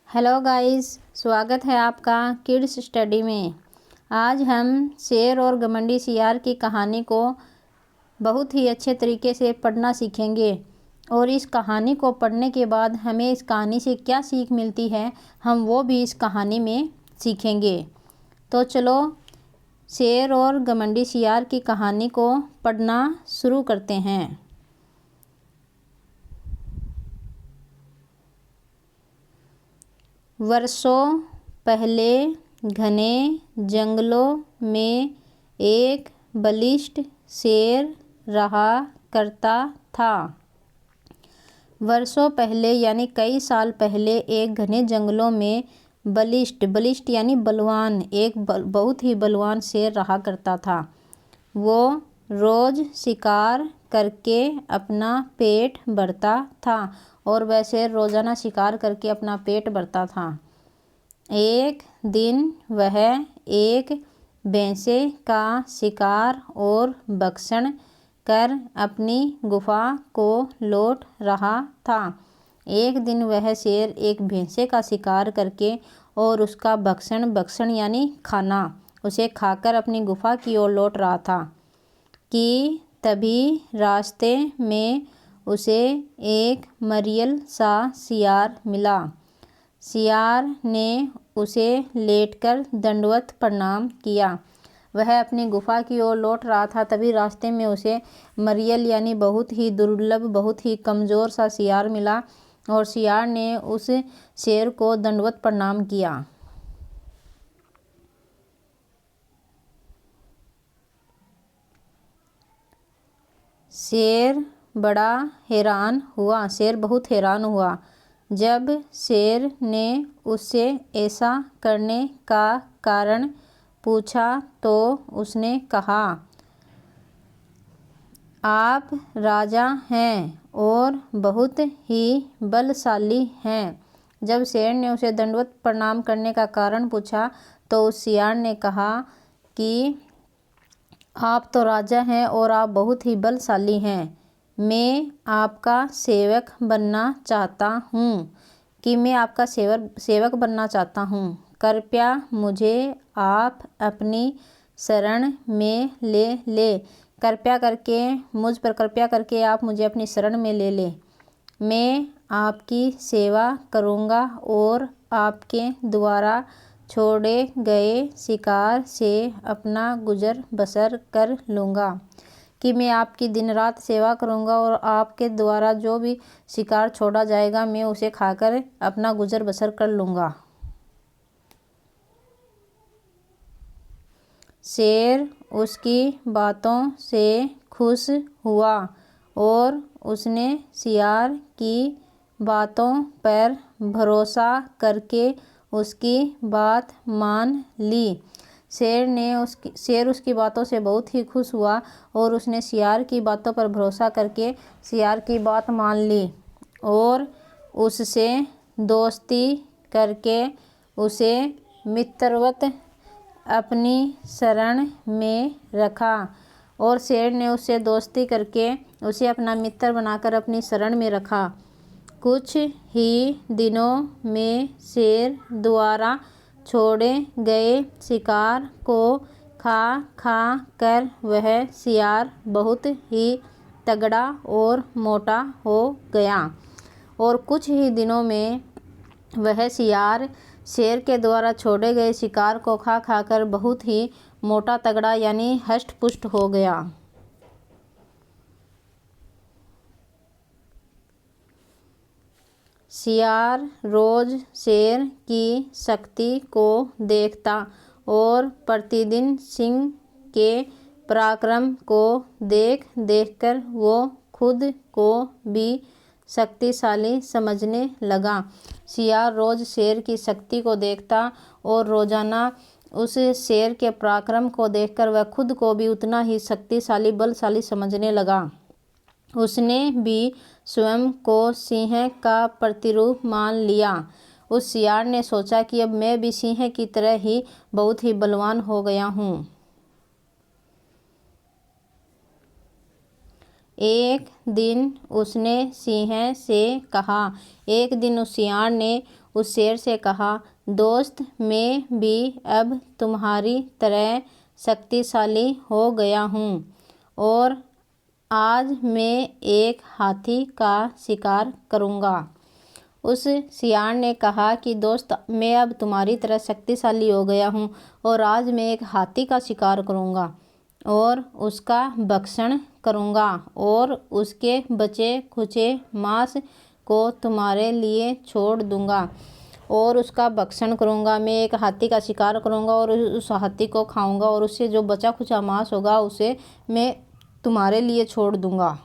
Hello guys, स्वागत है आपका किड्स स्टडी में। आज हम शेर और घमंडी सियार की कहानी को बहुत ही अच्छे तरीके से पढ़ना सीखेंगे और इस कहानी को पढ़ने के बाद हमें इस कहानी से क्या सीख मिलती है हम वो भी इस कहानी में सीखेंगे। तो चलो शेर और घमंडी सियार की कहानी को पढ़ना शुरू करते हैं। वर्षों पहले घने जंगलों में एक बलिष्ठ शेर रहा करता था। वर्षों पहले यानी कई साल पहले एक घने जंगलों में बलिष्ठ यानी बलवान एक बहुत ही बलवान शेर रहा करता था। वो रोज़ शिकार करके अपना पेट भरता था और वैसे रोज़ाना शिकार करके अपना पेट भरता था। एक दिन वह एक भैंसे का शिकार और भक्षण कर अपनी गुफा को लौट रहा था। एक दिन वह शेर एक भैंसे का शिकार करके और उसका भक्षण यानी खाना उसे खाकर अपनी गुफा की ओर लौट रहा था कि तभी रास्ते में उसे एक मरियल सा सियार मिला। सियार ने उसे लेटकर दंडवत प्रणाम किया। वह अपनी गुफा की ओर लौट रहा था, तभी रास्ते में उसे मरियल यानी बहुत ही दुर्लभ बहुत ही कमज़ोर सा सियार मिला और सियार ने उस शेर को दंडवत प्रणाम किया। शेर बहुत हैरान हुआ जब शेर ने उससे ऐसा करने का कारण पूछा तो उसने कहा, आप राजा हैं और बहुत ही बलशाली हैं। जब शेर ने उसे दंडवत प्रणाम करने का कारण पूछा तो उस सियार ने कहा कि आप तो राजा हैं और आप बहुत ही बलशाली हैं। मैं आपका सेवक बनना चाहता हूँ। कृपया मुझे आप अपनी शरण में ले। कृपया करके आप मुझे अपनी शरण में ले लें। मैं आपकी सेवा करूँगा और आपके द्वारा छोड़े गए शिकार से अपना गुजर बसर कर लूँगा। कि मैं आपकी दिन रात सेवा करूँगा और आपके द्वारा जो भी शिकार छोड़ा जाएगा मैं उसे खाकर अपना गुजर बसर कर लूँगा। शेर उसकी बातों से खुश हुआ और उसने सियार की बातों पर भरोसा करके उसकी बात मान ली। शेर उसकी बातों से बहुत ही खुश हुआ और उसने सियार की बातों पर भरोसा करके सियार की बात मान ली और उससे दोस्ती करके उसे मित्रवत अपनी शरण में रखा। और शेर ने उससे दोस्ती करके उसे अपना मित्र बनाकर अपनी शरण में रखा। कुछ ही दिनों में शेर द्वारा छोड़े गए शिकार को खा कर वह सियार बहुत ही तगड़ा और मोटा हो गया और कुछ ही दिनों में वह सियार शेर के द्वारा छोड़े गए शिकार को खा कर बहुत ही मोटा तगड़ा यानी हष्ट पुष्ट हो गया। सियार रोज शेर की शक्ति को देखता और प्रतिदिन सिंह के पराक्रम को देख कर वो खुद को भी शक्तिशाली समझने लगा। सियार रोज शेर की शक्ति को देखता और रोजाना उस शेर के पराक्रम को देखकर वह खुद को भी उतना ही शक्तिशाली बलशाली समझने लगा। उसने भी स्वयं को सिंह का प्रतिरूप मान लिया। उस सियार ने सोचा कि अब मैं भी सिंह की तरह ही बहुत ही बलवान हो गया हूँ। एक दिन उसने सिंह से कहा। एक दिन उस सियार ने उस शेर से कहा, दोस्त मैं भी अब तुम्हारी तरह शक्तिशाली हो गया हूँ और आज मैं एक हाथी का शिकार करूँगा। उस सियार ने कहा कि दोस्त मैं अब तुम्हारी तरह शक्तिशाली हो गया हूँ और आज मैं एक हाथी का शिकार करूँगा और उसका भक्षण करूँगा और उसके बचे खुचे मांस को तुम्हारे लिए छोड़ दूँगा और उसका भक्षण करूँगा। मैं एक हाथी का शिकार करूँगा और उस हाथी को खाऊँगा और उससे जो बचा खुचा मांस होगा उसे मैं तुम्हारे लिए छोड़ दूँगा।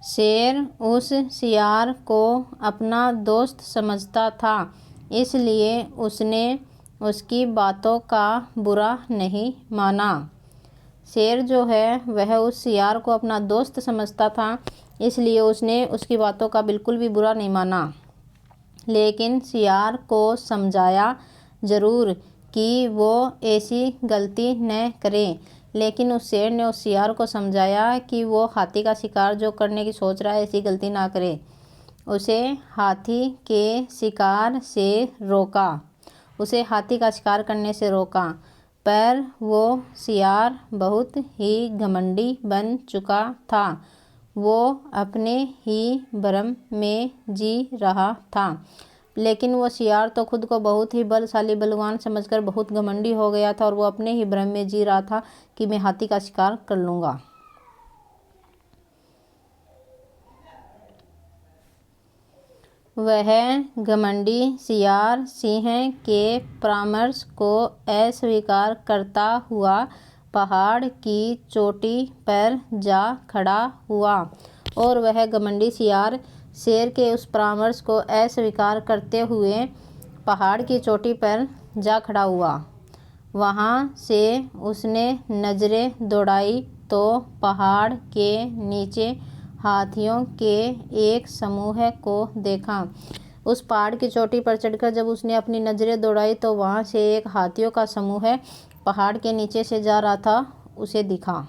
शेर उस सियार को अपना दोस्त समझता था, इसलिए उसने उसकी बातों का बुरा नहीं माना। शेर जो है वह उस सियार को अपना दोस्त समझता था, इसलिए उसने उसकी बातों का बिल्कुल भी बुरा नहीं माना, लेकिन सियार को समझाया ज़रूर कि वो ऐसी गलती न करे। लेकिन उस शेर ने उस सियार को समझाया कि वो हाथी का शिकार जो करने की सोच रहा है ऐसी गलती ना करे। उसे हाथी के शिकार से रोका, उसे हाथी का शिकार करने से रोका, पर वो सियार बहुत ही घमंडी बन चुका था। वो अपने ही भ्रम में जी रहा था, लेकिन वो सियार तो खुद को बहुत ही बलशाली बलवान समझकर बहुत घमंडी हो गया था और वो अपने ही भ्रम में जी रहा था कि मैं हाथी का शिकार कर लूँगा। वह घमंडी सियार सिंह के परामर्श को अस्वीकार करता हुआ पहाड़ की चोटी पर जा खड़ा हुआ और वह घमंडी सियार शेर के उस परामर्श को अस्वीकार करते हुए पहाड़ की चोटी पर जा खड़ा हुआ। वहाँ से उसने नज़रें दौड़ाई तो पहाड़ के नीचे हाथियों के एक समूह को देखा। उस पहाड़ की चोटी पर चढ़कर जब उसने अपनी नज़रें दौड़ाई तो वहाँ से एक हाथियों का समूह पहाड़ के नीचे से जा रहा था, उसे दिखा।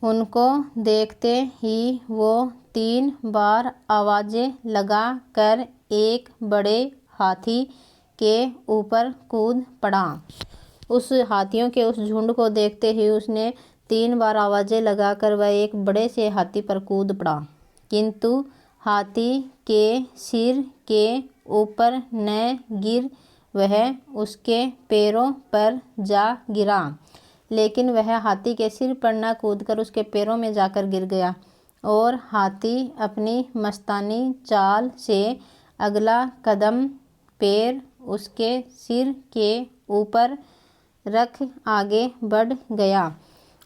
उनको देखते ही वो 3 बार आवाज़ें लगा कर एक बड़े हाथी के ऊपर कूद पड़ा। उस हाथियों के उस झुंड को देखते ही उसने 3 बार आवाज़ें लगाकर वह एक बड़े से हाथी पर कूद पड़ा, किंतु हाथी के सिर के ऊपर न गिर, वह उसके पैरों पर जा गिरा। लेकिन वह हाथी के सिर पर न कूदकर उसके पैरों में जाकर गिर गया और हाथी अपनी मस्तानी चाल से अगला कदम पैर उसके सिर के ऊपर रख आगे बढ़ गया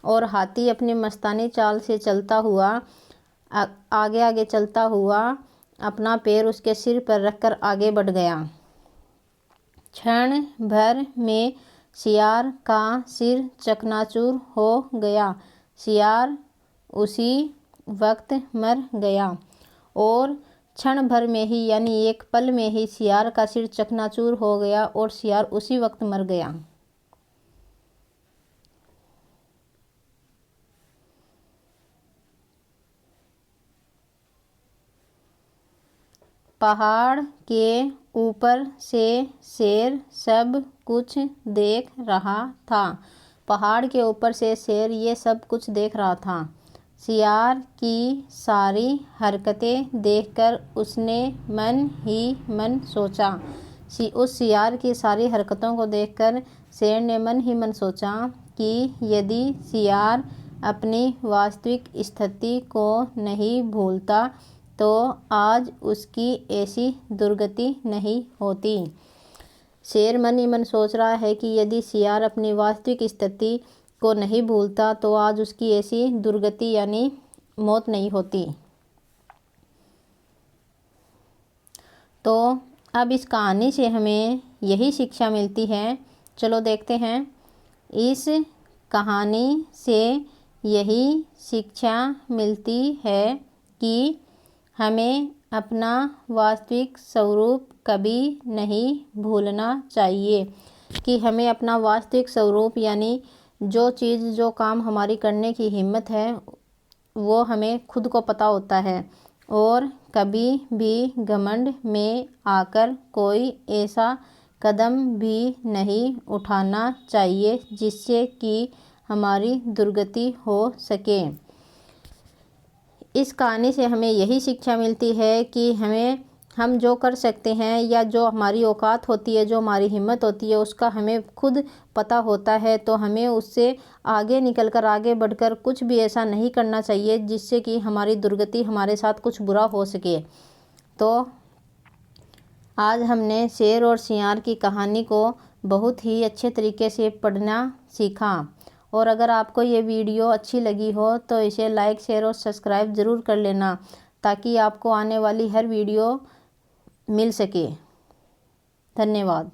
और हाथी अपनी मस्तानी चाल से चलता हुआ आगे आगे चलता हुआ अपना पैर उसके सिर पर रखकर आगे बढ़ गया। क्षण भर में सियार का सिर चकनाचूर हो गया। सियार उसी वक्त मर गया और क्षण भर में ही यानी एक पल में ही सियार का सिर चकनाचूर हो गया और सियार उसी वक्त मर गया। पहाड़ के ऊपर से शेर सब कुछ देख रहा था। पहाड़ के ऊपर से शेर ये सब कुछ देख रहा था। सियार की सारी हरकतें देखकर उसने मन ही मन सोचा। उस सियार की सारी हरकतों को देखकर शेर ने मन ही मन सोचा कि यदि सियार अपनी वास्तविक स्थिति को नहीं भूलता तो आज उसकी ऐसी दुर्गति नहीं होती। शेर मन ही मन सोच रहा है कि यदि सियार अपनी वास्तविक स्थिति को नहीं भूलता तो आज उसकी ऐसी दुर्गति यानी मौत नहीं होती। तो अब इस कहानी से हमें यही शिक्षा मिलती है। चलो देखते हैं। इस कहानी से यही शिक्षा मिलती है कि हमें अपना वास्तविक स्वरूप कभी नहीं भूलना चाहिए, कि हमें अपना वास्तविक स्वरूप यानी जो चीज़ जो काम हमारी करने की हिम्मत है वो हमें खुद को पता होता है और कभी भी घमंड में आकर कोई ऐसा कदम भी नहीं उठाना चाहिए जिससे कि हमारी दुर्गति हो सके। इस कहानी से हमें यही शिक्षा मिलती है कि हम जो कर सकते हैं या जो हमारी औकात होती है, जो हमारी हिम्मत होती है, उसका हमें खुद पता होता है। तो हमें उससे आगे निकलकर, आगे बढ़कर कुछ भी ऐसा नहीं करना चाहिए जिससे कि हमारी दुर्गति, हमारे साथ कुछ बुरा हो सके। तो आज हमने शेर और सियार की कहानी को बहुत ही अच्छे तरीके से पढ़ना सीखा। और अगर आपको ये वीडियो अच्छी लगी हो तो इसे लाइक, शेयर और सब्सक्राइब ज़रूर कर लेना ताकि आपको आने वाली हर वीडियो मिल सके। धन्यवाद।